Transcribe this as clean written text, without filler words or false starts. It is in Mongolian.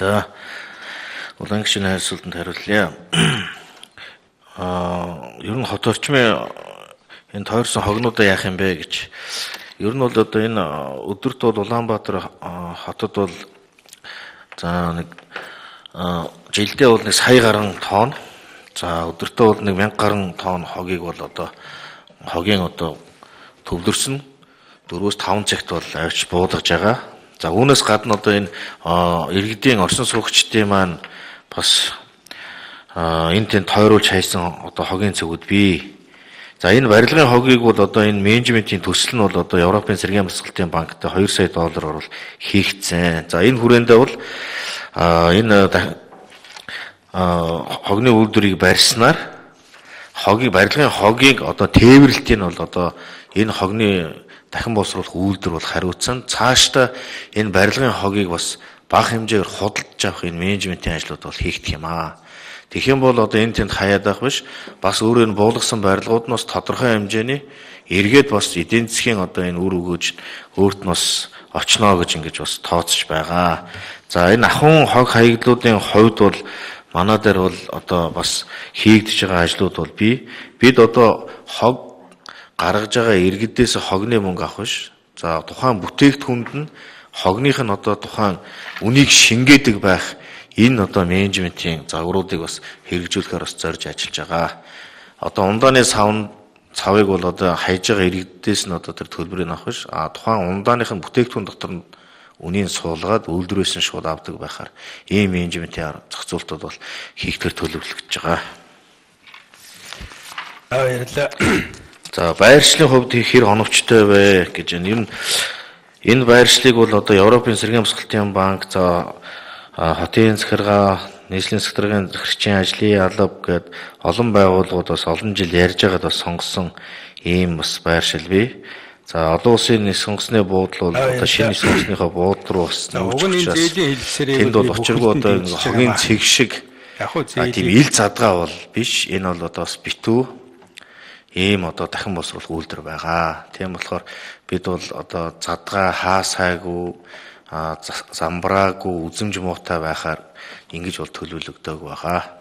За улаан гишүүн хайр асуултанд хариулъя. Ер нь хот орчмын энэ тойрсон хогнуудаа яах юм бэ гэж. Ер нь бол одоо энэ өдөрт бол Улаанбаатар хотод бол за нэг жилдээ бол нэг сая гаруй тонн, за өдөртөө бол нэг 1000 гаруй тонн хогийг бол одоо хогийн одоо төвлөрсөн 4-5 цагт бол авч буулгаж байгаа. За үүнээс гадна одоо энэ иргэдийн орсон суугчдын маань бас энэ тэнд тойруулж хайсан одоо хогийн цэгүүд бий. За энэ барилгын хогийг бол одоо энэ менежментийн төсөл нь бол одоо Европын цэргийн босголтын банктай 2 сая доллар орвол хийгдсэн. За энэ хүрээндээ бол энэ хогны үйлдвэрийг барьснаар барилгын хогийг одоо тээвэрлэлтийн бол одоо энэ хогны дахин боловсруулах үйлдвэр бол хариуцсан. Цаашдаа энэ барилгын хогийг бас бага хэмжээгээр худалдаж авах энэ менежментийн ажлууд бол хийгдэх юм аа. Тэгэх юм бол одоо энэ тэнд хаяад байх биш, бас өөрөө нь буулгасан барилгууд нь бас тодорхой хэмжээний эргээд бас эдийн засгийн одоо энэ үр өгөөж өөрт нь бас очноо гэж ингэж бас тооцож байгаа. За энэ ахуйн хог хаягдлуудын хувьд бол манай дээр бол одоо бас хийгдэж байгаа ажлууд бол бид одоо хог гаргаж байгаа иргэдээс хогны мөнгө авах биш. За тухайн бүтээгдэхүүнд нь хогных нь одоо тухайн үнийг шингээдэг байх энэ одоо менежментийн загваруудыг бас хэрэгжүүлэхээр бас зорж ажиллаж байгаа. Одоо ундааны цавыг бол одоо хайж байгаа иргэдээс нь одоо тэр төлбөрийг авах биш. Тухайн ундааных нь бүтээгдэхүүн дотор нь үнийг суулгаад үйлдвэрээс нь шууд авдаг байхаар ийм менежментийн зохицуултууд бол хийгдэхээр төлөвлөгдөж байгаа. Баярлалаа. За байршлын хувьд хэр оновчтой вэ гэж байна. Энэ байршлыг бол одоо Европын цэргийн босголтын банк, за хотын захиргаа, нийслэлийн захиргааны захирагчийн ажлын алба гээд олон байгууллагууд бас олон жил ярьж байгаад бас сонгосон ийм бас байршил бий. За олон улсын сонгосны буудлын бол одоо шинэ сонгосныхоо буудлын руу бас тэнд бол учиргүй одоо хогийн цэг шиг тийм ил задгаа бол биш. Энэ бол одоо бас битүү ийм одоо дахин боловсруулах үйлдвэр байгаа. Тийм болохоор бид бол одоо задгаа хаасайгүй, замбраагүй, үзэмж муутай байхаар ингэж бол төлөвлөгдөг байгаа.